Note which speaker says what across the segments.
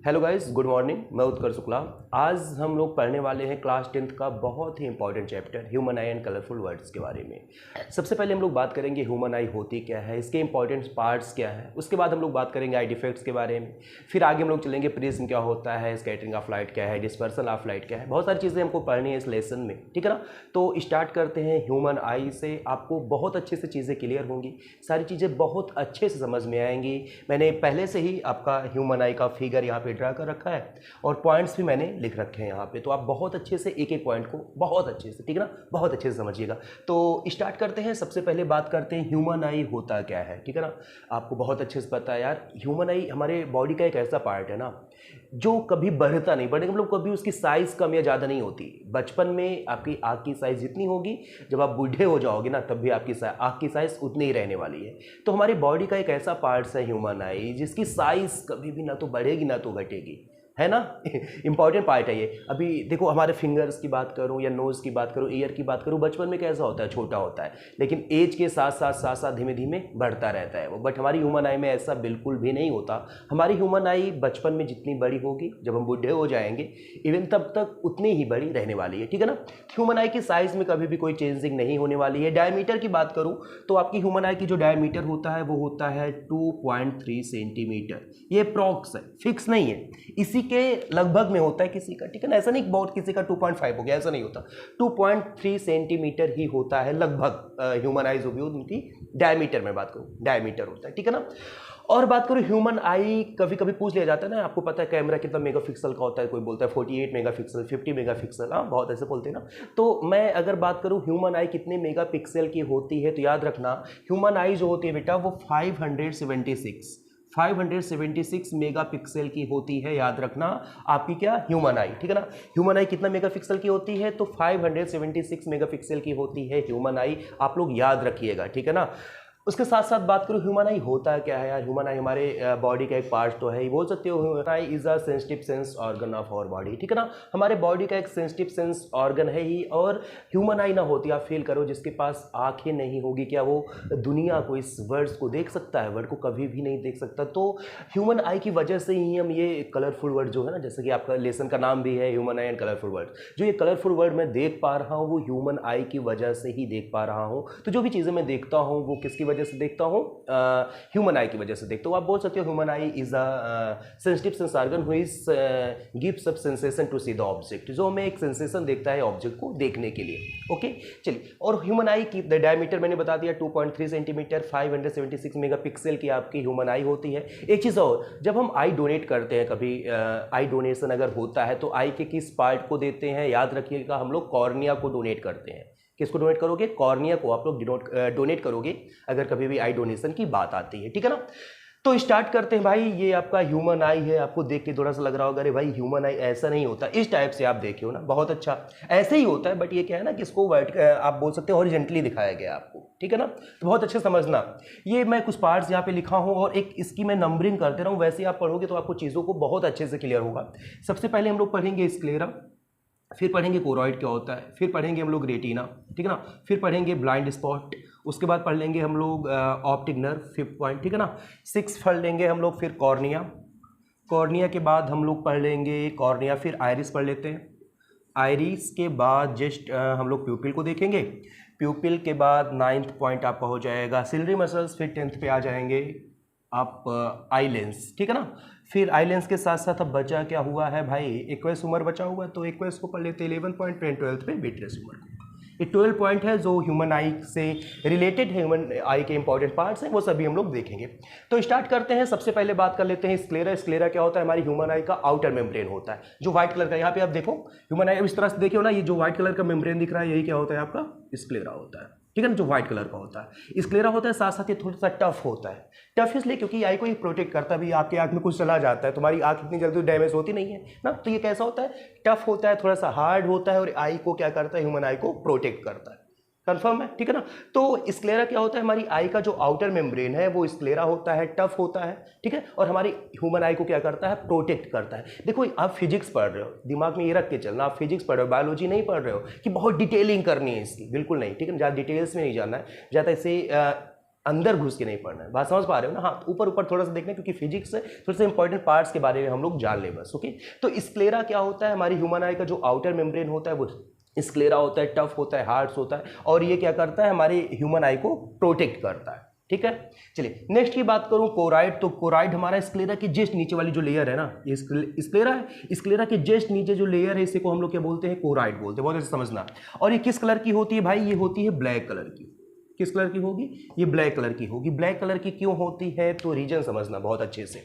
Speaker 1: Hello guys, good morning. मैं उत्कर्ष शुक्ला। आज हम लोग पढ़ने वाले हैं क्लास 10th का बहुत ही important chapter human eye and colourful words के बारे में। सबसे पहले हम लोग बात करेंगे ह्यूमन आई होती क्या है, इसके इंपॉर्टेंट पार्ट्स क्या है। उसके बाद हम लोग बात करेंगे आई डिफेक्ट्स के बारे में। फिर आगे हम लोग चलेंगे प्रिज्म क्या होता है, स्कैटरिंग ऑफ लाइट क्या है, डिस्पर्सल ऑफ लाइट क्या है। बहुत सारी चीज़ें हमको पढ़नी है इस लेसन में, ठीक है ना। तो स्टार्ट करते हैं ह्यूमन आई से। आपको बहुत अच्छे से चीज़ें क्लियर होंगी, सारी चीज़ें बहुत अच्छे से समझ में आएंगी। मैंने पहले से ही आपका ह्यूमन आई का फिगर यहाँ पे ड्रा कर रखा है और पॉइंट्स भी मैंने लिख रखे हैं यहाँ पे, तो आप बहुत अच्छे से एक एक पॉइंट को बहुत अच्छे से, ठीक है ना, बहुत अच्छे से समझिएगा। तो स्टार्ट करते हैं। सबसे पहले बात करते हैं ह्यूमन आई होता क्या है, ठीक है ना। आपको बहुत अच्छे से पता है यार, ह्यूमन आई हमारे बॉडी का एक ऐसा पार्ट है ना जो कभी बढ़ता नहीं, बढ़ने मतलब कभी उसकी साइज़ कम या ज़्यादा नहीं होती। बचपन में आपकी आँख की साइज़ जितनी होगी, जब आप बूढ़े हो जाओगे ना तब भी आपकी आँख की साइज़ उतनी ही रहने वाली है। तो हमारी बॉडी का एक ऐसा पार्ट्स है ह्यूमन आई जिसकी साइज़ कभी भी ना तो बढ़ेगी ना तो घटेगी, है ना। इंपॉर्टेंट पार्ट है ये। अभी देखो, हमारे फिंगर्स की बात करूँ या नोज़ की बात करूँ, ईयर की बात करूँ, बचपन में कैसा होता है, छोटा होता है, लेकिन एज के साथ साथ धीमे धीमे बढ़ता रहता है वो। बट हमारी ह्यूमन आई में ऐसा बिल्कुल भी नहीं होता। हमारी ह्यूमन आई बचपन में जितनी बड़ी होगी, जब हम बूढ़े हो जाएंगे इवन तब तक उतनी ही बड़ी रहने वाली है, ठीक है ना। ह्यूमन आई की साइज़ में कभी भी कोई चेंजिंग नहीं होने वाली है। डायमीटर की बात करूँ तो आपकी ह्यूमन आई की जो डायमीटर होता है वो होता है 2.3 सेंटीमीटर। ये अप्रॉक्स है, फिक्स नहीं है। इसी के लगभग में होता है किसी का, ठीक है ना। ऐसा नहीं बहुत किसी का 2.5 हो गया, ऐसा नहीं होता। 2.3 सेंटीमीटर ही होता है लगभग ह्यूमन आई जो भी हो उनकी डायमीटर में बात करूं, डायमीटर होता है, ठीक है ना। और बात करूं ह्यूमन आई, कभी कभी पूछ लिया जाता है ना, आपको पता है कैमरा कितना मेगापिक्सल का होता है, कोई बोलता है 48 मेगापिक्सल, 50 मेगापिक्सल, हाँ बहुत ऐसे बोलते हैं ना। तो मैं अगर बात करूं ह्यूमन आई कितने मेगापिक्सल की होती है, तो याद रखना ह्यूमन आई जो होती है बेटा वो 576 मेगापिक्सल की होती है। याद रखना आपकी क्या ह्यूमन आई, ठीक है ना। ह्यूमन आई कितना मेगापिक्सल की होती है, तो 576 मेगापिक्सल की होती है ह्यूमन आई। आप लोग याद रखिएगा, ठीक है ना। उसके साथ साथ बात करूँ ह्यूमन आई होता क्या है यार। ह्यूमन आई हमारे बॉडी का एक पार्ट तो है ही, बोल सकते हो human eye is a sensitive sense organ of our body, ठीक है ना। हमारे बॉडी का एक सेंसिटिव सेंस ऑर्गन है ही। और ह्यूमन आई ना होती, आप फील करो, जिसके पास आंखें नहीं होगी, क्या वो दुनिया को, इस वर्ड्स को देख सकता है? वर्ड को कभी भी नहीं देख सकता। तो ह्यूमन आई की वजह से ही हम ये कलरफुल वर्ड जो है ना, जैसे कि आपका लेसन का नाम भी है human eye and colourful word, जो ये कलरफुल वर्ड मैं देख पा रहा हूँ वो ह्यूमन आई की वजह से ही देख पा रहा हूँ। तो जो भी चीज़ें मैं देखता हूँ वो किसकी वजह से देखता हूँ, ह्यूमन आई की वजह से देखते हो। आप बोल सकते हो human eye is a sensitive sense organ who is gives up sensation to see the object, जो हमें एक सेंसेशन देखता है ऑब्जेक्ट को देखने के लिए। ओके चलिए, और ह्यूमन आई की डायमीटर मैंने बता दिया 2.3 सेंटीमीटर, 576 मेगापिक्सल की आपकी ह्यूमन आई होती है। एक चीज़ और, जब हम आई डोनेट करते हैं, कभी आई डोनेशन अगर होता है तो आई के किस पार्ट को देते हैं, याद रखिएगा, हम लोग कॉर्निया को डोनेट करते हैं। किसको डोनेट करोगे? कॉर्निया को आप लोग डोनेट करोगे अगर कभी भी आई डोनेशन की बात आती है, ठीक है ना। तो स्टार्ट करते हैं भाई। ये आपका ह्यूमन आई है। आपको देख के थोड़ा सा लग रहा होगा अरे भाई ह्यूमन आई ऐसा नहीं होता, इस टाइप से आप देखे हो ना, बहुत अच्छा ऐसे ही होता है। बट ये क्या है ना कि इसको आप बोल सकते हो हॉरिजॉन्टली दिखाया गया आपको, ठीक है ना। तो बहुत अच्छे समझना, ये मैं कुछ पार्ट्स यहाँ पे लिखा हूँ और एक इसकी मैं नंबरिंग करते रहा हूँ, वैसे आप पढ़ोगे तो आपको चीज़ों को बहुत अच्छे से क्लियर होगा। सबसे पहले हम लोग पढ़ेंगे स्क्लेरा, फिर पढ़ेंगे कोरॉइड क्या होता है, फिर पढ़ेंगे हम लोग रेटिना, ठीक है ना, फिर पढ़ेंगे ब्लाइंड स्पॉट, उसके बाद पढ़ लेंगे हम लोग ऑप्टिक नर्व, 5th पॉइंट, ठीक है ना। 6 पढ़ लेंगे हम लोग, फिर कॉर्निया, कॉर्निया के बाद हम लोग पढ़ लेंगे कॉर्निया, फिर आयरिस पढ़ लेते हैं। आयरिस के बाद जस्ट हम लोग प्यूपिल को देखेंगे। प्यूपिल के बाद 9th पॉइंट आपका हो जाएगा सिलरी मसल्स, फिर 10th पे आ जाएंगे आप आई लेंस, ठीक है ना। फिर आई लेंस के साथ साथ अब बचा क्या हुआ है भाई, एक्वेस ह्यूमर बचा हुआ है, तो एक्वेस को पढ़ लेते हैं 11 पॉइंट, 12th पे विट्रियस ह्यूमर को। ये 12 पॉइंट है जो ह्यूमन आई से रिलेटेड है, ह्यूमन आई के इंपॉर्टेंट पार्ट्स हैं, वो सभी हम लोग देखेंगे। तो स्टार्ट करते हैं। सबसे पहले बात कर लेते हैं स्क्लेरा। स्क्लेरा क्या होता है, हमारी ह्यूमन आई का आउटर मेम्ब्रेन होता है, जो व्हाइट कलर का, यहाँ पे आप देखो ह्यूमन आई इस तरह से देखिए ना, ये जो व्हाइट कलर का मेम्ब्रेन दिख रहा है यही क्या होता है, आपका स्क्लेरा होता है, ठीक है ना, जो व्हाइट कलर का होता है। स्क्लेरा होता है, साथ साथ ये थोड़ा सा टफ होता है। टफ इसलिए क्योंकि आई को ही प्रोटेक्ट करता भी, आपके आँख में कुछ चला जाता है, तुम्हारी आँख इतनी जल्दी डैमेज होती नहीं है ना, तो ये कैसा होता है, टफ होता है, थोड़ा सा हार्ड होता है, और आई को क्या करता है, ह्यूमन आई को प्रोटेक्ट करता है। कंफर्म है, ठीक है ना। तो स्क्लेरा क्या होता है, हमारी आई का जो आउटर मेम्ब्रेन है वो स्क्लेरा होता है, टफ होता है, ठीक है, और हमारी ह्यूमन आई को क्या करता है, प्रोटेक्ट करता है। देखो आप फिजिक्स पढ़ रहे हो, दिमाग में ये रख के चलना, आप फिजिक्स पढ़ रहे हो, बायोलॉजी नहीं पढ़ रहे हो कि बहुत डिटेलिंग करनी है इसकी, बिल्कुल नहीं, ठीक है ना, ज़्यादा डिटेल्स में नहीं जाना है, ज़्यादा इसे अंदर घुस के नहीं पढ़ना है। बात समझ पा रहे हो ना? हाँ, ऊपर ऊपर थोड़ा सा देखना, क्योंकि फिजिक्स से थोड़े से इंपॉर्टेंट पार्ट्स के बारे में हम लोग जान ले बस। ओके, तो स्क्लेरा क्या होता है? हमारी ह्यूमन आई का जो आउटर मेम्ब्रेन होता है वो स्क्लेरा होता है, टफ होता है, हार्ड्स होता है, और ये क्या करता है? हमारी ह्यूमन आई को प्रोटेक्ट करता है। ठीक है, चलिए नेक्स्ट की बात करूं, कोराइड। तो कोराइड हमारा स्क्लेरा के जस्ट नीचे वाली जो लेयर है ना, ये स्क्लेरा है, स्क्लेरा के जस्ट नीचे जो लेयर है इसे को हम लोग क्या बोलते हैं? कोराइड बोलते हैं। बहुत अच्छे समझना। और ये किस कलर की होती है भाई? ये होती है ब्लैक कलर की। किस कलर की होगी? ये ब्लैक कलर की होगी। ब्लैक कलर की क्यों होती है? तो रीजन समझना बहुत अच्छे से।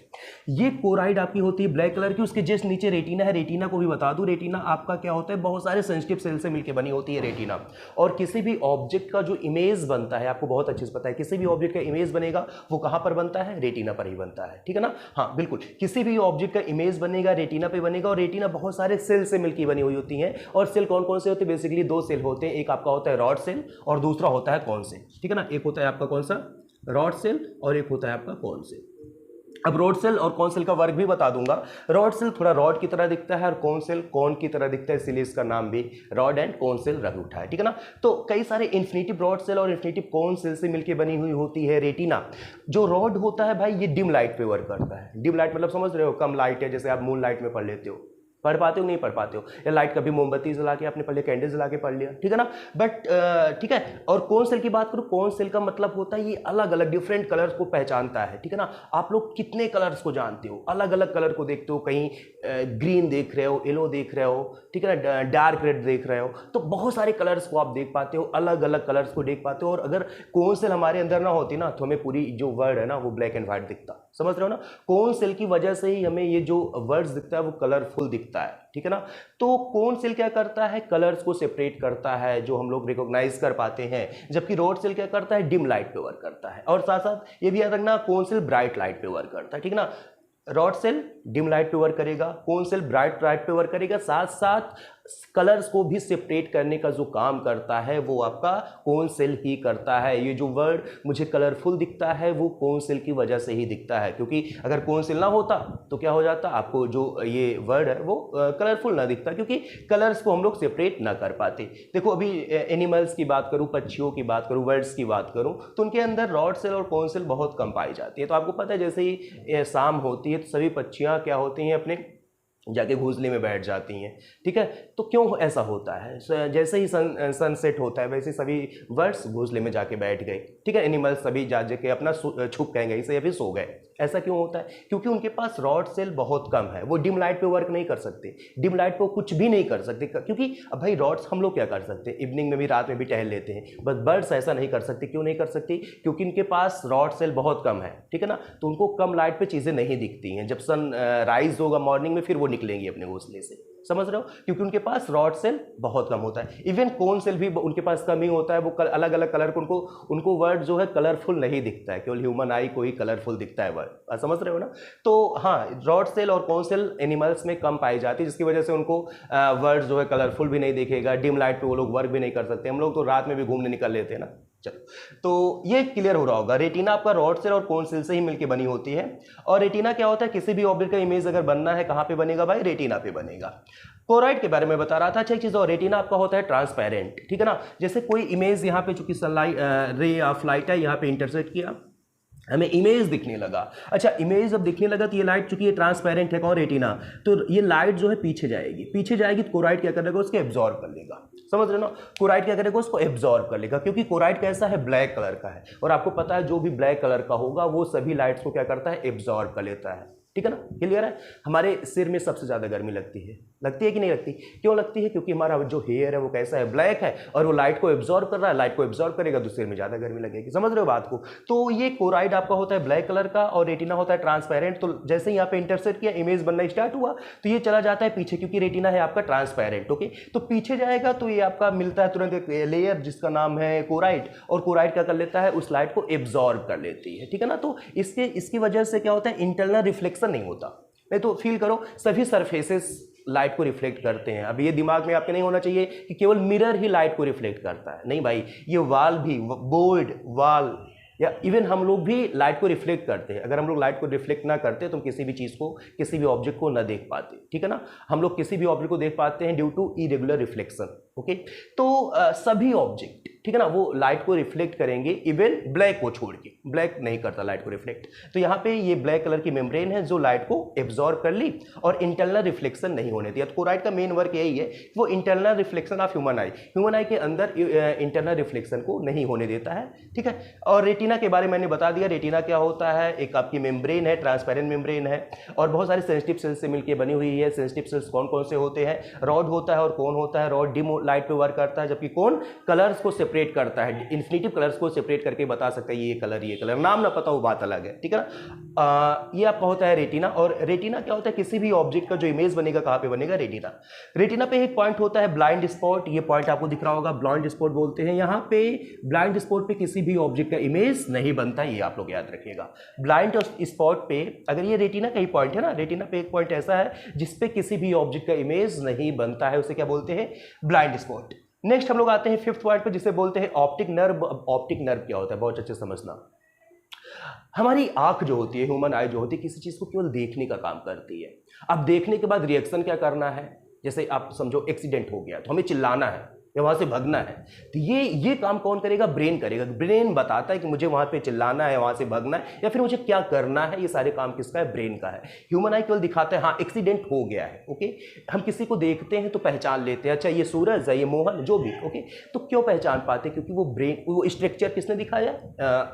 Speaker 1: ये कोराइड आपकी होती है ब्लैक कलर की, उसके जस्ट नीचे रेटिना है। रेटिना को भी बता दूं, रेटिना आपका क्या होता है? बहुत सारे सेंसिटिव सेल से मिलकर बनी होती है रेटिना। और किसी भी ऑब्जेक्ट का जो इमेज बनता है, आपको बहुत अच्छे से पता है, किसी भी ऑब्जेक्ट का इमेज बनेगा वो कहां पर बनता है? रेटिना पर ही बनता है। ठीक है ना? हाँ बिल्कुल, किसी भी ऑब्जेक्ट का इमेज बनेगा रेटिना पे बनेगा, और रेटिना बहुत सारे सेल से मिलकर बनी हुई होती है। और सेल कौन कौन से होते हैं? बेसिकली दो सेल होते हैं, एक आपका होता है रॉड सेल और दूसरा होता है कौन सेल। ठीक है ना? एक होता है आपका कौन सा? रॉड सेल, और एक होता है आपका कौन सेल। अब रॉड सेल और कौन सेल का वर्क भी बता दूंगा। रॉड सेल थोड़ा रॉड की तरह दिखता है और कौन सेल कौन की तरह दिखता है, इसलिए इसका नाम भी रॉड एंड कौन सेल रख उठा है। ठीक है ना? तो कई सारे इन्फिनिटिव रॉड सेल और इन्फिनिटिव कौन सेल से मिलकर बनी हुई होती है रेटिना। जो रॉड होता है भाई, ये डिम लाइट पे वर्क करता है। डिम लाइट मतलब समझ रहे हो? कम लाइट है, जैसे आप मून लाइट में पढ़ लेते हो। पढ़ पाते हो नहीं पढ़ पाते हो? या लाइट कभी मोमबत्ती जला के आपने पढ़ लिया, कैंडल जला के पढ़ लिया। ठीक है ना? बट ठीक है। और कौन सेल की बात करूं, कौन सेल का मतलब होता है ये अलग अलग डिफरेंट कलर्स को पहचानता है। ठीक है ना? आप लोग कितने कलर्स को जानते हो? अलग अलग कलर को देखते हो, कहीं ग्रीन देख रहे हो, येलो देख रहे हो, ठीक है ना, डार्क रेड देख रहे हो, तो बहुत सारे कलर्स को आप देख पाते हो, अलग अलग कलर्स को देख पाते हो। और अगर कौन सेल हमारे अंदर ना होती ना, तो हमें पूरी जो वर्ड है ना वो ब्लैक एंड व्हाइट दिखता। समझ रहे हो ना? कौन सेल की वजह से ही हमें ये जो वर्ड्स दिखता है वो कलरफुल दिखता है। ठीक है ना? तो कौन सेल क्या करता है? कलर्स को सेपरेट करता है, जो हम लोग रिकॉग्नाइज कर पाते हैं। जबकि रॉड सेल क्या करता है? डिम लाइट पे वर्क करता है। और साथ साथ ये भी याद रखना, कौन सेल ब्राइट लाइट पे वर्क करता है। ठीक है ना? रॉड सेल डिम लाइट पे वर्क करेगा, कौन सेल ब्राइट लाइट पे वर्क करेगा। साथ साथ कलर्स को भी सेपरेट करने का जो काम करता है वो आपका कौन सेल ही करता है। ये जो वर्ड मुझे कलरफुल दिखता है वो कौन सेल की वजह से ही दिखता है, क्योंकि अगर कौन सेल ना होता तो क्या हो जाता? आपको जो ये वर्ड है वो कलरफुल ना दिखता, क्योंकि कलर्स को हम लोग सेपरेट ना कर पाते। देखो अभी एनिमल्स की बात करूँ, पक्षियों की बात करूँ, बर्ड्स की बात करूँ, तो उनके अंदर रॉड सेल और कौन सेल बहुत कम पाई जाती है। तो आपको पता है जैसे ही शाम होती है तो सभी पक्षियाँ क्या होती हैं? अपने जाके घोंसले में बैठ जाती हैं। ठीक है? तो क्यों ऐसा होता है? जैसे ही सनसेट होता है वैसे सभी बर्ड्स घोंसले में जाके बैठ गए। ठीक है? एनिमल्स सभी जा के अपना छुप गए, इसे अभी सो गए। ऐसा क्यों होता है? क्योंकि उनके पास रॉड सेल बहुत कम है, वो डिम लाइट पे वर्क नहीं कर सकते, डिम लाइट पे कुछ भी नहीं कर सकते। क्योंकि अब भाई रॉड्स हम लोग क्या कर सकते हैं? इवनिंग में भी, रात में भी टहल लेते हैं, बस बर्ड्स ऐसा नहीं कर सकते। क्यों नहीं कर सकती? क्योंकि इनके पास रॉड सेल बहुत कम है। ठीक है ना? तो उनको कम लाइट पे चीज़ें नहीं दिखती हैं। जब सन राइज होगा मॉर्निंग में, फिर वो निकलेंगी अपने घोंसले से। समझ रहे हो? क्योंकि उनके पास रॉड सेल बहुत कम होता है। इवन कौन सेल भी उनके पास कम ही होता है। वो अलग अलग कलर को उनको वर्ड जो है कलरफुल नहीं दिखता है, केवल ह्यूमन आई को ही कलरफुल दिखता है वर्ड। समझ रहे हो ना? तो हाँ, रॉड सेल और कौन सेल एनिमल्स में कम पाई जाती है, जिसकी वजह से उनको वर्ड जो है कलरफुल भी नहीं दिखेगा, डिम लाइट पे वो लोग वर्क भी नहीं कर सकते। हम लोग तो रात में भी घूमने निकल लेते हैं ना। चलो, तो ये क्लियर हो रहा होगा। रेटिना आपका रॉड सेल और कौन सेल से ही मिलकर बनी होती है। और रेटिना क्या होता है? किसी भी ऑब्जेक्ट का इमेज अगर बनना है, कहां पे बनेगा भाई? रेटिना पे बनेगा। कोराइड के बारे में बता रहा था। अच्छा, एक चीज और, रेटिना आपका होता है ट्रांसपेरेंट। ठीक है ना? जैसे कोई इमेज यहाँ पे चूंकि सनलाइट रे ऑफ लाइट है, यहाँ पे इंटरसेक्ट किया, हमें इमेज दिखने लगा। अच्छा, इमेज जब दिखने लगा तो ये लाइट, चूंकि ये ट्रांसपेरेंट है, कौन? रेटिना, तो ये लाइट जो है पीछे जाएगी तो कोराइड क्या करेगा? उसको एब्जॉर्ब कर लेगा। समझ रहे हो ना? कोराइड क्या करेगा? उसको एब्जॉर्ब कर लेगा, क्योंकि कोराइड कैसा है? ब्लैक कलर का है। और आपको पता है जो भी ब्लैक कलर का होगा वो सभी लाइट्स को क्या करता है? एब्जॉर्ब कर लेता है। ठीक है ना? क्लियर है? हमारे सिर में सबसे ज्यादा गर्मी लगती है कि नहीं लगती? क्यों लगती है? क्योंकि हमारा जो हेयर है वो कैसा है? ब्लैक है, और वो लाइट को एब्जॉर्ब कर रहा है। लाइट को एब्जॉर्ब करेगा तो सिर में ज्यादा गर्मी लगेगी। समझ रहे हो बात को? तो ये कोराइड आपका होता है ब्लैक कलर का, और रेटिना होता है ट्रांसपेरेंट। तो जैसे ही यहाँ पे इंटरसेक्ट किया, इमेज बनना स्टार्ट हुआ, तो ये चला जाता है पीछे, क्योंकि रेटिना है आपका ट्रांसपेरेंट। ओके, तो पीछे जाएगा तो ये आपका मिलता है तुरंत एक लेयर जिसका नाम है कोराइड, और कोराइड क्या कर लेता है? उस लाइट को एब्जॉर्ब कर लेती है। ठीक है ना? तो इसकी वजह से क्या होता है? इंटरनल रिफ्लेक्शन नहीं होता। नहीं तो फील करो, सभी सरफेसेस लाइट को रिफ्लेक्ट करते हैं। अब ये दिमाग में आपके नहीं होना चाहिए कि केवल मिरर ही लाइट को रिफ्लेक्ट करता है। नहीं भाई, ये वाल भी, बोर्ड, वाल, या इवन हम लोग भी लाइट को रिफ्लेक्ट करते हैं। अगर हम लोग लाइट को रिफ्लेक्ट ना करते तो हम किसी भी चीज़ को, किसी भी ऑब्जेक्ट को ना देख पाते। ठीक है ना? हम लोग किसी भी ऑब्जेक्ट को देख पाते हैं due to irregular reflection. Okay. तो सभी ऑब्जेक्ट, ठीक है ना, वो लाइट को रिफ्लेक्ट करेंगे, इवन ब्लैक को छोड़ के। ब्लैक नहीं करता लाइट को रिफ्लेक्ट। तो यहाँ पे ये ब्लैक कलर की मेम्ब्रेन है जो लाइट को एब्जॉर्ब कर ली और इंटरनल रिफ्लेक्शन नहीं होने दिया। तो कोराइट का मेन वर्क यही है, वो इंटरनल रिफ्लेक्शन ऑफ ह्यूमन आई के अंदर इंटरनल रिफ्लेक्शन को नहीं होने देता है, ठीक है। और रेटिना के बारे में मैंने बता दिया। रेटिना क्या होता है, एक आपकी मेम्ब्रेन है, ट्रांसपेरेंट मेम्ब्रेन है और बहुत सारे सेंसिटिव सेल्स से मिलकर बनी हुई है। सेंसिटिव सेल्स कौन कौन से होते हैं, रॉड होता है और कोन होता है। रॉड डिम लाइट पे वर्क करता है, जबकि कोन कलर्स को सेपरेट करता है, इन्फिनिटिव कलर्स को सेपरेट करके बता सकता है ये कलर, नाम ना पता वो बात अलग है, ठीक है ना। ये आपका होता है रेटिना। और रेटिना क्या होता है, किसी भी ऑब्जेक्ट का जो इमेज बनेगा कहाँ पे बनेगा, रेटिना। रेटिना पे एक पॉइंट होता है ब्लाइंड स्पॉट, ये पॉइंट आपको दिख रहा होगा, ब्लाइंड स्पॉट बोलते हैं। यहाँ पे ब्लाइंड स्पॉट पे किसी भी ऑब्जेक्ट का इमेज नहीं बनता, ये आप लोग याद रखिएगा। ब्लाइंड स्पॉट पे अगर ये रेटिना का ही पॉइंट है ना, रेटिना पे एक पॉइंट ऐसा है जिसपे किसी भी ऑब्जेक्ट का इमेज नहीं बनता है, उसे क्या बोलते हैं, ब्लाइंड स्पॉट। नेक्स्ट हम लोग आते हैं फिफ्थ पॉइंट पे, जिसे बोलते हैं ऑप्टिक नर्व। ऑप्टिक नर्व क्या होता है, बहुत अच्छे से समझना। हमारी आंख जो होती है, ह्यूमन आई जो होती है, किसी चीज को केवल देखने का काम करती है। अब देखने के बाद रिएक्शन क्या करना है, जैसे आप समझो एक्सीडेंट हो गया तो हमें चिल्लाना है या वहां से भगना है, तो ये काम कौन करेगा, ब्रेन करेगा। ब्रेन बताता है कि मुझे वहां पे चिल्लाना है, वहां से भगना है, या फिर मुझे क्या करना है। ये सारे काम किसका है, ब्रेन का है। ह्यूमन आई केवल दिखाता है हाँ एक्सीडेंट हो गया है, ओके। हम किसी को देखते हैं तो पहचान लेते हैं, अच्छा ये सूरज है, ये मोहन, जो भी, ओके। तो क्यों पहचान पाते, क्योंकि वो ब्रेन, वो स्ट्रक्चर किसने दिखाया,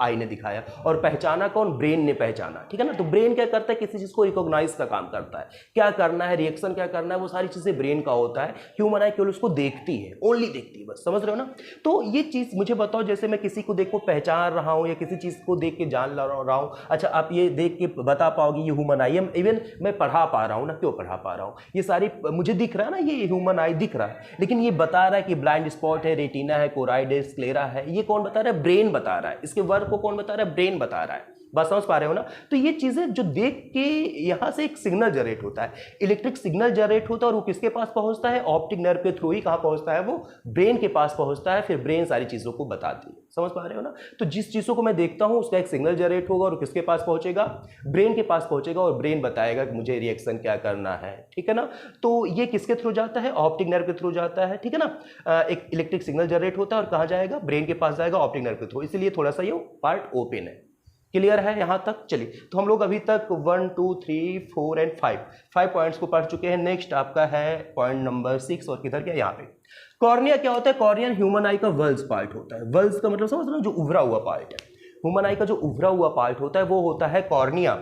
Speaker 1: आई ने दिखाया। और पहचाना कौन, ब्रेन ने पहचाना, ठीक है ना। तो ब्रेन क्या करता है, किसी चीज को रिकॉग्नाइज का काम करता है, क्या करना है, रिएक्शन क्या करना है, वो सारी चीजें ब्रेन का होता है। ह्यूमन आई केवल उसको देखती है, ओनली देखती है, बस, समझ रहे हो ना। तो ये चीज मुझे बताओ, जैसे मैं किसी को देख को पहचान रहा हूं या किसी चीज को देख के जान रहा हूं, अच्छा आप ये देख के बता पाओगे ये ह्यूमन आई है। इवन मैं पढ़ा पा रहा हूं ना, क्यों पढ़ा पा रहा हूं, ये सारी मुझे दिख रहा है ना, ये ह्यूमन आई दिख रहा है, लेकिन ये बता रहा है कि ब्लाइंड स्पॉट है, रेटिना है, कोराइड है, स्क्लेरा है। ये कौन बता रहा है, ब्रेन बता रहा है। इसके वर्क को कौन बता रहा है, ब्रेन बता रहा है। बात समझ पा रहे हो ना। तो ये चीजें जो देख के यहां से एक सिग्नल जनरेट होता है, इलेक्ट्रिक सिग्नल जनरेट होता है, और वो किसके पास पहुंचता है, ऑप्टिक नर्व के थ्रू ही। कहां पहुंचता है, वो ब्रेन के पास पहुंचता है, फिर ब्रेन सारी चीजों को बताती है। समझ पा रहे हो ना। तो जिस चीजों को मैं देखता हूं उसका एक सिग्नल जनरेट होगा और किसके पास पहुंचेगा, ब्रेन के पास पहुंचेगा, और ब्रेन बताएगा कि मुझे रिएक्शन क्या करना है, ठीक है ना। तो ये किसके थ्रू जाता है, ऑप्टिक नर्व के थ्रू जाता है, ठीक है ना। एक इलेक्ट्रिक सिग्नल जनरेट होता है और कहां जाएगा, ब्रेन के पास जाएगा, ऑप्टिक नर्व के थ्रू। इसलिए थोड़ा सा ये पार्ट ओपन है। क्लियर है यहां तक। चलिए, तो हम लोग अभी तक 1 2 3 4 एंड 5 पॉइंट्स को पढ़ चुके हैं। नेक्स्ट आपका है पॉइंट नंबर 6, और किधर क्या, यहाँ पे कॉर्निया क्या होता है। कॉर्निया ह्यूमन आई का वल्स पार्ट होता है। वल्स का मतलब समझ रहे हो, जो उभरा हुआ पार्ट है। ह्यूमन आई का जो उभरा हुआ पार्ट होता है वो होता है कॉर्निया,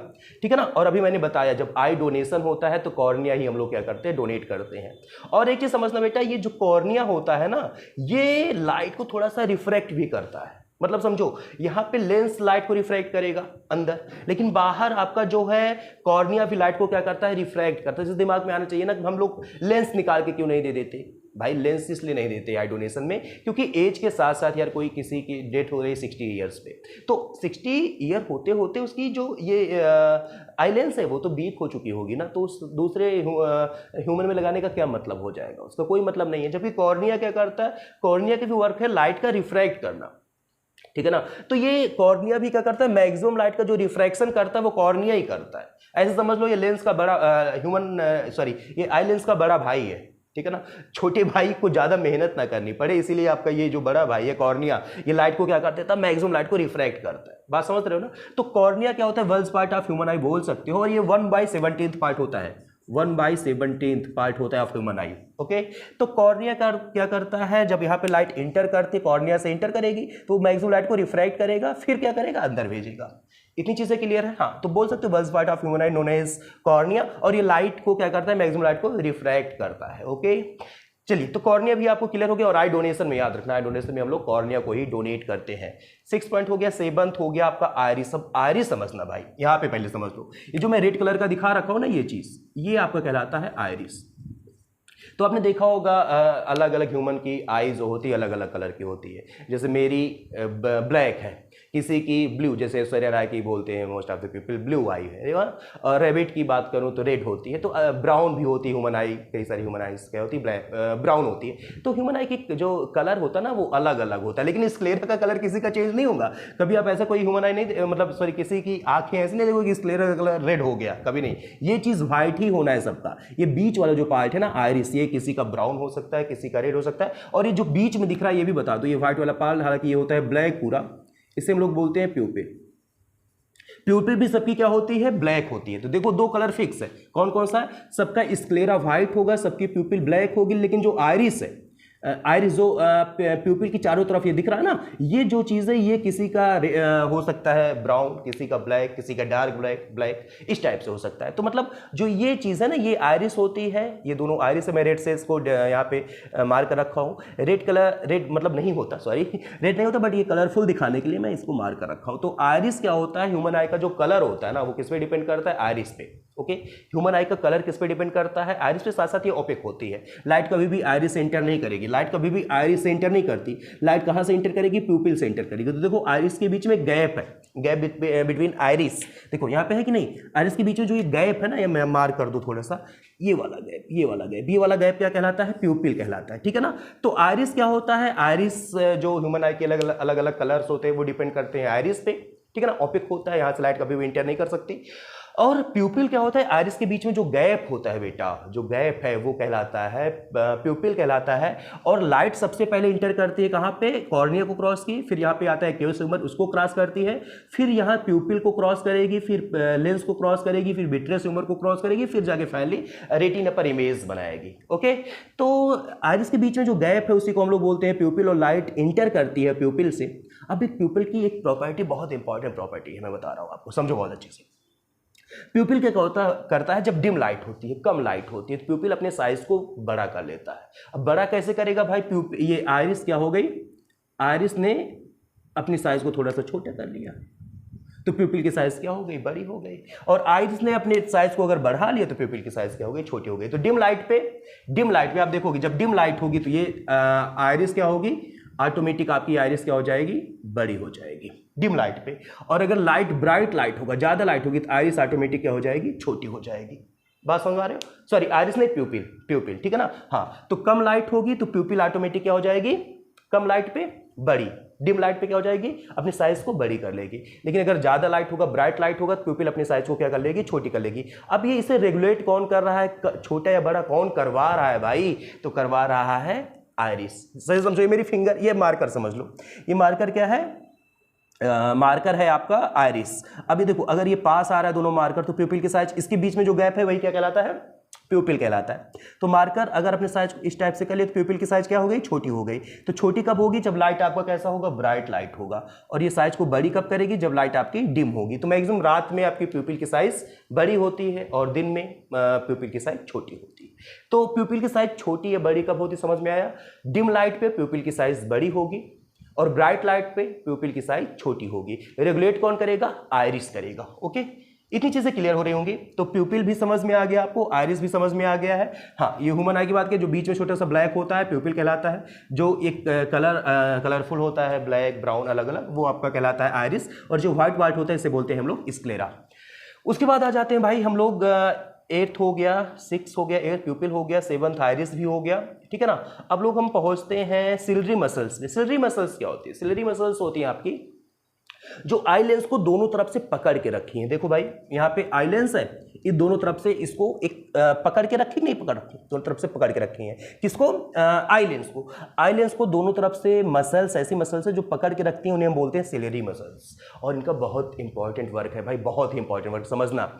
Speaker 1: ठीक है ना। और अभी मैंने बताया जब आई डोनेशन होता है तो कॉर्निया ही हम लोग क्या करते हैं, डोनेट करते हैं। और एक चीज समझना बेटा, ये जो कॉर्निया होता है ना, ये लाइट को थोड़ा सा रिफ्रैक्ट भी करता है। मतलब समझो, यहां पे लेंस लाइट को रिफ्रैक्ट करेगा अंदर, लेकिन बाहर आपका जो है कॉर्निया भी लाइट को क्या करता है, रिफ्रैक्ट करता है। जिस दिमाग में आना चाहिए ना कि हम लोग लेंस निकाल के क्यों नहीं दे देते भाई। लेंस इसलिए नहीं देते आई डोनेशन में क्योंकि एज के साथ साथ यार कोई किसी की डेथ हो रही है 60 ईयर्स पे, तो 60 ईयर होते होते उसकी जो ये आई लेंस है वो तो वीक हो चुकी होगी ना, तो उस दूसरे ह्यूमन में लगाने का क्या मतलब हो जाएगा, उसका कोई मतलब नहीं है। जबकि कॉर्निया क्या करता है, कॉर्निया का भी वर्क है लाइट का रिफ्रैक्ट करना, ठीक है ना। तो ये कॉर्निया भी क्या करता है, मैक्सिमम लाइट का जो रिफ्रैक्शन करता है वो कॉर्निया ही करता है। ऐसे समझ लो ये लेंस का बड़ा ये आई लेंस का बड़ा भाई है, ठीक है ना। छोटे भाई को ज्यादा मेहनत ना करनी पड़े, इसीलिए आपका ये जो बड़ा भाई है कॉर्निया, ये लाइट को क्या कर देता है, मैक्सिमम लाइट को रिफ्रैक्ट करता है। बात समझ रहे हो ना। तो कॉर्निया क्या होता है, वर्ल्ड पार्ट ऑफ ह्यूमन आई बोल सकते हो, और ये 1/17 पार्ट होता है। 1/17 पार्ट होता है ऑफ ह्यूमन आई, ओके। तो कॉर्निया क्या करता है, जब यहाँ पे लाइट इंटर करती है, कॉर्निया से इंटर करेगी तो मैक्सिमम लाइट को रिफ्रैक्ट करेगा, फिर क्या करेगा, अंदर भेजेगा। इतनी चीजें क्लियर है। हाँ, तो बोल सकते हो world part of human eye known as cornea, और ये लाइट को क्या करता है, मैक्सिमम लाइट को रिफ्रैक्ट करता है, ओके। चलिए, तो कॉर्निया भी आपको क्लियर हो गया। और आई डोनेशन में याद रखना, आई डोनेशन में हम लोग कॉर्निया को ही डोनेट करते हैं। 6 पॉइंट हो गया। 7th हो गया आपका आयरिस। अब आयरिस समझना भाई, यहाँ पे पहले समझ लो, ये जो मैं रेड कलर का दिखा रखा हूं ना, ये चीज, ये आपका कहलाता है आयरिस। तो आपने देखा होगा अलग अलग ह्यूमन की आई जो होती है अलग अलग कलर की होती है। जैसे मेरी ब्लैक है, किसी की ब्लू, जैसे ऐश्वर्या राय की बोलते हैं most of the people blue eye है, और रेबिट की बात करूँ तो रेड होती है, तो ब्राउन भी होती है ह्यूमन आई, कई सारी ह्यूमन आईज क्या होती है ब्लैक ब्राउन होती है। तो ह्यूमन आई की जो कलर होता है ना वो अलग अलग होता है, लेकिन स्क्लेरा का कलर किसी का चेंज नहीं होगा। कभी आप ऐसा कोई ह्यूमन आई नहीं, मतलब सॉरी किसी की आंखें ऐसी नहीं देखो कि स्क्लेरा का कलर रेड हो गया, कभी नहीं। ये चीज व्हाइट ही होना है सबका। ये बीच वाला जो पार्ट है ना आयरिस, ये किसी का ब्राउन हो सकता है, किसी का रेड हो सकता है। और ये जो बीच में दिख रहा है ये भी बता दो, ये व्हाइट वाला पार्ट हालांकि ये होता है ब्लैक पूरा, इसे हम लोग बोलते हैं प्यूपिल। प्यूपिल भी सबकी क्या होती है, ब्लैक होती है। तो देखो दो कलर फिक्स है, कौन कौन सा है, सबका स्क्लेरा व्हाइट होगा, सबकी प्यूपिल ब्लैक होगी, लेकिन जो आयरिस है, आयरिस जो प्यूपिल की चारों तरफ ये दिख रहा है ना, ये जो चीज़ है ये किसी का हो सकता है ब्राउन, किसी का ब्लैक, किसी का डार्क ब्लैक इस टाइप से हो सकता है। तो मतलब जो ये चीज़ है ना ये आयरिस होती है, ये दोनों आयरिस है। मैं रेड से इसको यहाँ पे मार कर रखा हूँ। रेड कलर, रेड मतलब नहीं होता, सॉरी रेड नहीं होता, बट ये कलरफुल दिखाने के लिए मैं इसको मार कर रखा हूँ। तो आयरिस क्या होता है, ह्यूमन आई का जो कलर होता है ना वो किस पे डिपेंड करता है, आयरिस पे। ओके, ह्यूमन आई का कलर किस पे डिपेंड करता है, आयरिस पे। साथ साथ ये ओपेक होती है, लाइट कभी भी आयरिस से एंटर नहीं करेगी, लाइट कभी भी आयरिस से एंटर नहीं करती। लाइट कहाँ से एंटर करेगी, प्यूपिल से एंटर करेगी। तो देखो आयरिस के बीच में गैप है, गैप बिटवीन आयरिस, देखो यहाँ पे है कि नहीं, आयरिस के बीच में जो ये गैप है ना, ये मैं मार कर दूं थोड़ा सा, ये वाला गैप, ये वाला गैप, ये वाला गैप क्या कहलाता है, प्यूपिल कहलाता है, ठीक है ना। तो आयरिस क्या होता है, आयरिस जो ह्यूमन आई के अलग अलग कलर्स होते हैं वो डिपेंड करते हैं आयरिस पे, ठीक है ना। ओपेक होता है, यहाँ से लाइट कभी भी एंटर नहीं कर सकती। और प्यूपिल क्या होता है, आयरिस के बीच में जो गैप होता है बेटा, जो गैप है वो कहलाता है प्यूपिल कहलाता है। और लाइट सबसे पहले इंटर करती है कहाँ पे, कॉर्निया को क्रॉस की, फिर यहाँ पे आता है केवस ह्यूमर, उसको क्रॉस करती है, फिर यहाँ प्यूपिल को क्रॉस करेगी, फिर लेंस को क्रॉस करेगी, फिर विट्रियस ह्यूमर को क्रॉस करेगी, फिर जाके फाइनली रेटिना पर इमेज बनाएगी। ओके, तो आयरिस के बीच में जो गैप है उसी को हम लोग बोलते हैं प्यूपिल, और लाइट इंटर करती है प्यूपिल से। अब एक प्यूपिल की एक प्रॉपर्टी, बहुत इंपॉर्टेंट प्रॉपर्टी है, मैं बता रहा हूँ आपको, समझो बहुत अच्छे से। प्यूपिल क्या करता है, जब डिम लाइट होती है, कम लाइट होती है, तो प्यूपिल अपने साइज को बड़ा कर लेता है। अब बड़ा कैसे करेगा भाई, ये आयरिस क्या हो गई, आयरिस ने अपनी साइज को थोड़ा सा छोटा कर लिया, तो प्यूपिल की साइज क्या हो गई, बड़ी हो गई। और आयरिस ने अपने साइज को अगर बढ़ा लिया तो प्यूपिल की साइज क्या हो गई, छोटी हो गई। तो डिम लाइट पे आप देखोगे, जब डिम लाइट होगी तो ये आयरिस क्या होगी, ऑटोमेटिक आपकी आयरिस क्या हो जाएगी, बड़ी हो जाएगी डिम लाइट पे। और अगर लाइट ब्राइट लाइट होगा, ज्यादा लाइट होगी, तो आयरिस ऑटोमेटिक क्या हो जाएगी, छोटी हो जाएगी। बात समझ आ रहे हो, सॉरी आयरिस नहीं, प्यूपिल, ठीक है ना। हाँ, तो कम लाइट होगी तो प्यूपिल ऑटोमेटिक क्या हो जाएगी, कम लाइट पे बड़ी, डिम लाइट पे क्या हो जाएगी, अपनी साइज को बड़ी कर लेगी। लेकिन अगर ज्यादा लाइट होगा, ब्राइट लाइट होगा, तो प्यूपिल अपनी साइज को क्या कर लेगी, छोटी कर लेगी। अब ये इसे रेगुलेट कौन कर रहा है, छोटा या बड़ा कौन करवा रहा है भाई, तो करवा रहा है आयरिस। सही समझो, ये मेरी फिंगर, ये मार्कर समझ लो, ये मार्कर क्या है, मार्कर है आपका आयरिस। अभी देखो अगर ये पास आ रहा है दोनों मार्कर, तो प्यूपिल की साइज, इसके बीच में जो गैप है वही क्या कहलाता है, प्यूपिल कहलाता है। तो मार्कर अगर अपने साइज इस टाइप से कर ले तो प्यूपिल की साइज क्या हो गई, छोटी हो गई। तो छोटी कब होगी, जब लाइट आपका कैसा होगा, ब्राइट लाइट होगा। और ये साइज को बड़ी कब करेगी, जब लाइट आपकी डिम होगी। तो मैक्सिमम रात में आपकी प्यूपिल की साइज बड़ी होती है और दिन में प्यूपिल की साइज छोटी होती है। तो प्यूपिल की साइज छोटी या बड़ी कब होती, समझ में आया, डिम लाइट पे प्यूपिल की साइज बड़ी होगी और ब्राइट लाइट पे प्यूपिल की साइज छोटी होगी। रेगुलेट कौन करेगा, आयरिस करेगा। ओके, इतनी चीजें क्लियर हो रही होंगी। तो प्यूपिल भी समझ में आ गया आपको, आयरिस भी समझ में आ गया है। हाँ, ये ह्यूमन आई की बात की, जो बीच में छोटा सा ब्लैक होता है प्यूपिल कहलाता है, जो एक कलरफुल होता है ब्लैक ब्राउन अलग अलग, वो आपका कहलाता है आयरिस, और जो व्हाइट व्हाइट होता है इसे बोलते हैं हम लोग स्क्लेरा। उसके बाद आ जाते हैं भाई हम लोग, 8th हो गया, 6 हो गया, 8th प्यूपिल हो गया, 7th आयरिस भी हो गया, ठीक है ना। अब लोग हम पहुंचते हैं सिलरी मसल्स में। सिलरी मसल्स क्या होती है, सिलरी मसल्स होती है आपकी जो आई लेंस को दोनों तरफ से पकड़ के रखी है। देखो भाई यहाँ पे आई लेंस है, ये दोनों तरफ से इसको एक पकड़ के रखी, नहीं पकड़ रखी, दोनों तरफ से पकड़ के रखी है। किसको, आई लेंस को। आई लेंस को दोनों तरफ से मसल्स, ऐसी मसल्स है जो पकड़ के रखती हैं, उन्हें हम बोलते हैं सिलरी मसल्स। और इनका बहुत इंपॉर्टेंट वर्क है भाई, बहुत ही इंपॉर्टेंट वर्क, समझना।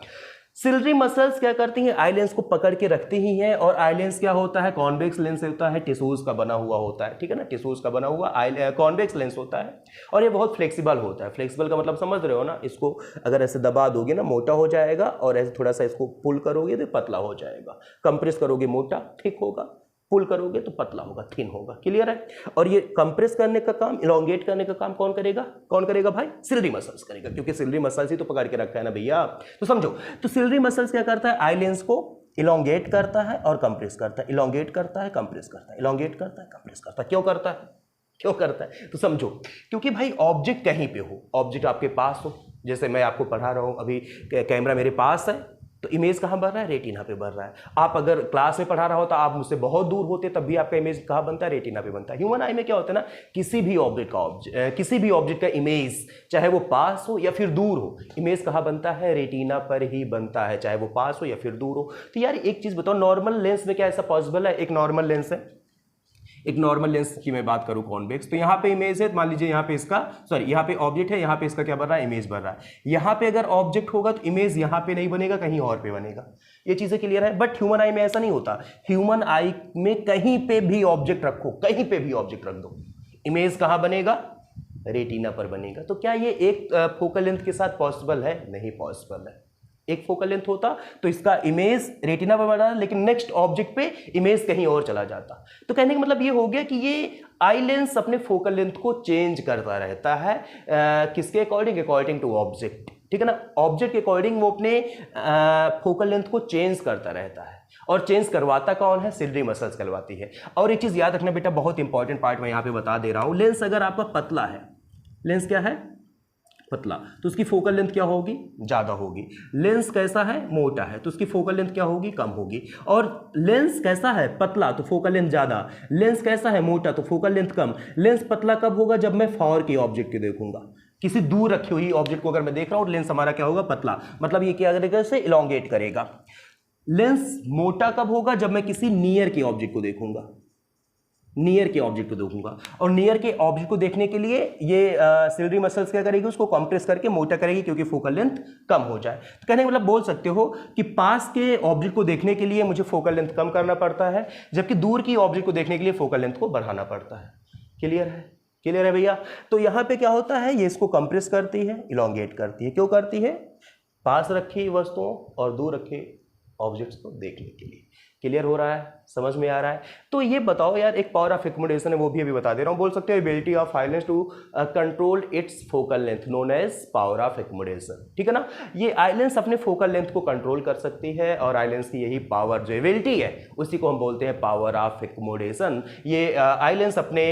Speaker 1: सिलरी मसल्स क्या करती हैं, आई लेंस को पकड़ के रखती ही हैं। और आई लेंस क्या होता है, कॉन्वेक्स लेंस होता है, टिश्यूज का बना हुआ होता है, ठीक है ना, टिश्यूज का बना हुआ कॉन्वेक्स लेंस होता है। और ये बहुत फ्लेक्सिबल होता है। फ्लेक्सिबल का मतलब समझ रहे हो ना, इसको अगर ऐसे दबा दोगे ना मोटा हो जाएगा, और ऐसे थोड़ा सा इसको पुल करोगे तो पतला हो जाएगा, कंप्रेस करोगे मोटा ठीक होगा, पुल करोगे तो पतला होगा, थिन होगा। क्लियर है। और ये कंप्रेस करने का काम, इलोंगेट करने का काम कौन करेगा, कौन करेगा भाई, सिलरी मसल्स करेगा, क्योंकि सिलरी मसल्स ही तो पकड़ के रखा है ना भैया। तो समझो, तो सिलरी मसल्स क्या करता है, आई लेंस को इलोंगेट करता है और कंप्रेस करता है, इलोंगेट करता है, कंप्रेस करता है, इलोंगेट करता है, कंप्रेस करता है। क्यों करता है, क्यों करता है? तो समझो, क्योंकि भाई ऑब्जेक्ट कहीं पे हो, ऑब्जेक्ट आपके पास हो, जैसे मैं आपको पढ़ा रहा हूँ अभी, कैमरा मेरे पास है तो इमेज कहाँ बन रहा है? रेटिना पे बन रहा है। आप अगर क्लास में पढ़ा रहा होता, आप मुझसे बहुत दूर होते, तब भी आपका इमेज कहाँ बनता है? रेटिना पे बनता है। ह्यूमन आई में क्या होता है ना, किसी भी ऑब्जेक्ट का इमेज, चाहे वो पास हो या फिर दूर हो, इमेज कहाँ बनता है? रेटिना पर ही बनता है, चाहे वो पास हो या फिर दूर हो। तो यार एक चीज बताओ, नॉर्मल लेंस में क्या ऐसा पॉसिबल है? एक नॉर्मल लेंस है, एक नॉर्मल लेंस की मैं बात करूं कॉन्वेक्स, तो यहाँ पे इमेज है, मान लीजिए यहाँ पे इसका, सॉरी यहाँ पे ऑब्जेक्ट है, यहाँ पे इसका क्या बन रहा है? इमेज बन रहा है। यहाँ पे अगर ऑब्जेक्ट होगा तो इमेज यहाँ पे नहीं बनेगा, कहीं और पे बनेगा। ये चीजें क्लियर है। बट ह्यूमन आई में ऐसा नहीं होता। ह्यूमन आई में कहीं पे भी ऑब्जेक्ट रखो, कहीं पे भी ऑब्जेक्ट रख दो, इमेज कहाँ बनेगा? रेटिना पर बनेगा। तो क्या ये एक फोकल लेंथ के साथ पॉसिबल है? नहीं पॉसिबल है। एक फोकल लेंथ होता तो इसका इमेज रेटिना पर बना, लेकिन नेक्स्ट ऑब्जेक्ट पे इमेज कहीं और चला जाता। तो कहने का मतलब ये हो गया कि ये आई लेंस अपने फोकल लेंथ को चेंज करता रहता है, किसके अकॉर्डिंग? अकॉर्डिंग टू ऑब्जेक्ट, ठीक है ना। ऑब्जेक्ट के अकॉर्डिंग वो अपने फोकल लेंथ को चेंज करता रहता है, और चेंज करवाता कौन है? सिलरी मसल्स करवाती है। और एक चीज याद रखना बेटा, बहुत इंपॉर्टेंट पार्ट मैं यहाँ पे बता दे रहा हूं, लेंस अगर आपका पतला है, लेंस क्या है? पतला, तो उसकी फोकल लेंथ क्या होगी? ज्यादा होगी। लेंस कैसा है? मोटा है, तो उसकी फोकल लेंथ क्या होगी? कम होगी। और लेंस कैसा है? पतला, तो फोकल लेंथ ज्यादा। लेंस कैसा है? मोटा, तो फोकल लेंथ कम। लेंस पतला कब होगा? जब मैं फार के ऑब्जेक्ट को देखूंगा, किसी दूर रखी हुई ऑब्जेक्ट को अगर मैं देख रहा हूं, लेंस हमारा क्या होगा? पतला, मतलब ये क्या करेगा? इसे इलोंगेट करेगा। लेंस मोटा कब होगा? जब मैं किसी नियर के ऑब्जेक्ट को देखूंगा, नियर के ऑब्जेक्ट को देखूंगा। और नियर के ऑब्जेक्ट को देखने के लिए ये सिलरी मसल्स क्या करेगी? उसको कंप्रेस करके मोटा करेगी, क्योंकि फोकल लेंथ कम हो जाए। तो कहने का मतलब बोल सकते हो कि पास के ऑब्जेक्ट को देखने के लिए मुझे फोकल लेंथ कम करना पड़ता है, जबकि दूर की ऑब्जेक्ट को देखने के लिए फोकल लेंथ को बढ़ाना पड़ता है। क्लियर है? क्लियर है भैया? तो यहां पे क्या होता है, ये इसको कंप्रेस करती है, इलोंगेट करती है। क्यों करती है? पास रखी वस्तुओं और दूर रखे ऑब्जेक्ट्स को देखने के लिए। क्लियर हो रहा है? समझ में आ रहा है? तो ये बताओ यार, एक पावर ऑफ एक्कोमोडेशन है, वो भी अभी बता दे रहा हूं। बोल सकते हो ability of eye lens to control its focal length known as power of accommodation, ठीक है ना। ये आई लेंस अपने फोकल लेंथ को कंट्रोल कर सकती है, और आई लेंस की यही पावर, जो एबिलिटी है, उसी को हम बोलते हैं पावर ऑफ एक्कोमोडेशन। ये आई लेंस अपने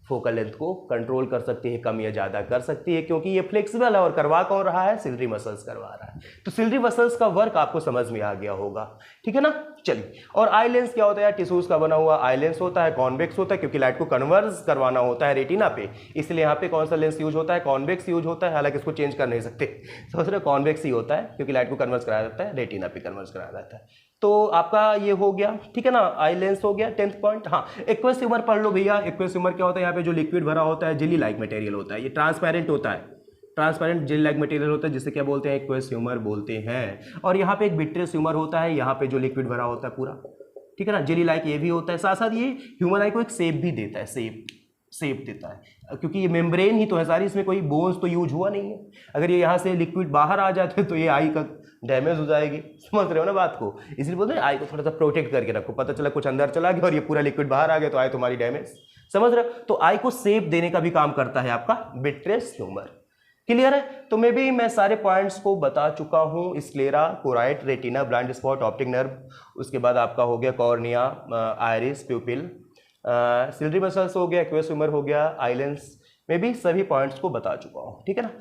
Speaker 1: फोकल लेंथ को कंट्रोल कर सकती है, कम या ज्यादा कर सकती है, क्योंकि ये फ्लेक्सिबल है। और करवा कौन रहा है? सिलरी मसल्स करवा रहा है। तो सिलरी मसल्स का वर्क आपको समझ में आ गया होगा, ठीक है ना। चलिए, और आई लेंस क्या होता है? टिश्यूज का बना हुआ आई लेंस होता है, कॉन्वेक्स होता है, क्योंकि लाइट को कन्वर्ज करवाना होता है रेटिना पे, इसलिए यहाँ पे कौन सा लेंस यूज होता है? कॉन्वेक्स यूज होता है। हालांकि इसको चेंज कर नहीं सकते, समझ रहे हो? कॉन्वेक्स ही होता है, क्योंकि लाइट को कन्वर्ज कराया जाता है, रेटिना पे कन्वर्ज कराया जाता है। तो आपका ये हो गया, ठीक है ना, आई लेंस हो गया 10th पॉइंट। हाँ, एक्वस ह्यूमर पढ़ लो भैया। एक्वस ह्यूमर क्या होता है? यहाँ पे जो लिक्विड भरा होता है, जेली लाइक मटेरियल होता है, ये ट्रांसपेरेंट होता है, ट्रांसपेरेंट जेली लाइक मटेरियल होता है, जिसे क्या बोलते हैं? एक्वस ह्यूमर बोलते हैं। और यहाँ पे एक विट्रियस ह्यूमर होता है, यहाँ पे जो लिक्विड भरा होता है पूरा, ठीक है ना। जेली लाइक ये भी होता है, साथ साथ ये ह्यूमन आई को एक शेप भी देता है, शेप देता है, क्योंकि ये मेम्ब्रेन ही तो है सारी, इसमें कोई बोन्स तो यूज हुआ नहीं है। अगर ये यहाँ से लिक्विड बाहर आ जाते तो ये आई का डैमेज हो जाएगी, समझ रहे हो ना बात को। इसलिए बोलते हैं आई को थोड़ा सा प्रोटेक्ट करके रखो, पता चला कुछ अंदर चला गया और ये पूरा लिक्विड बाहर आ गया तो आई तुम्हारी डैमेज, समझ रहे हो। तो आई को शेप देने का भी काम करता है आपका विट्रियस ह्यूमर। क्लियर है? तो मैं सारे पॉइंट्स को बता चुका हूं। Sclera, choroid, retina, blind spot, optic nerve, उसके बाद आपका हो गया cornea, iris, pupil, ciliary muscles हो गया, एक्वस ह्यूमर हो गया, आई लेंस में भी सभी पॉइंट्स को बता चुका हूं, ठीक है ना।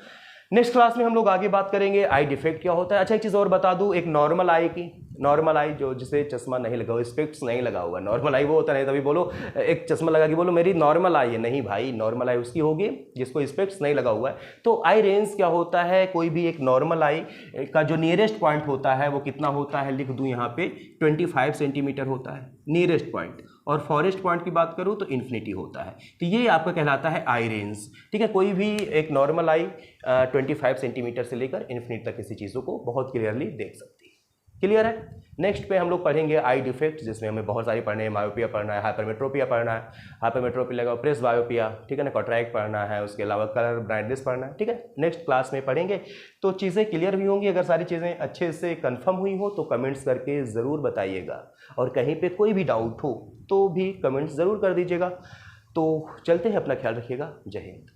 Speaker 1: नेक्स्ट क्लास में हम लोग आगे बात करेंगे आई डिफेक्ट क्या होता है। अच्छा, एक चीज़ और बता दूं, एक नॉर्मल आई की, नॉर्मल आई जो जिसे चश्मा नहीं लगा हुआ, स्पेक्ट्स नहीं लगा हुआ, नॉर्मल आई वो होता नहीं। तभी बोलो एक चश्मा लगा के बोलो मेरी नॉर्मल आई है, नहीं भाई, नॉर्मल आई उसकी होगी जिसको स्पेक्ट्स नहीं लगा हुआ है। तो आई रेंज क्या होता है? कोई भी एक नॉर्मल आई का जो नियरेस्ट पॉइंट होता है वो कितना होता है? लिख दूं यहाँ पे 25 सेंटीमीटर होता है नियरेस्ट पॉइंट, और फॉरेस्ट पॉइंट की बात करूं तो इन्फिनिटी होता है। तो ये आपका कहलाता है आई रेंज, ठीक है। कोई भी एक नॉर्मल आई 25 सेंटीमीटर से लेकर इन्फिनिटी तक किसी चीज़ों को बहुत क्लियरली देख सकती है। क्लियर है? नेक्स्ट पे हम लोग पढ़ेंगे आई डिफेक्ट, जिसमें हमें बहुत सारी पढ़ने हैं। मायोपिया पढ़ना है, हाइपरमेट्रोपिया पढ़ना है, हाइपरमेट्रोपी लगा प्रेस बायोपिया, ठीक है ना, कॉन्ट्रैक्ट पढ़ना है, उसके अलावा कलर ब्राइटनेस पढ़ना है, ठीक है। नेक्स्ट क्लास में पढ़ेंगे, तो चीज़ें क्लियर भी होंगी। अगर सारी चीज़ें अच्छे से कंफर्म हुई हो तो कमेंट्स करके ज़रूर बताइएगा, और कहीं पे कोई भी डाउट हो तो भी कमेंट्स ज़रूर कर दीजिएगा। तो चलते हैं, अपना ख्याल रखिएगा। जय हिंद।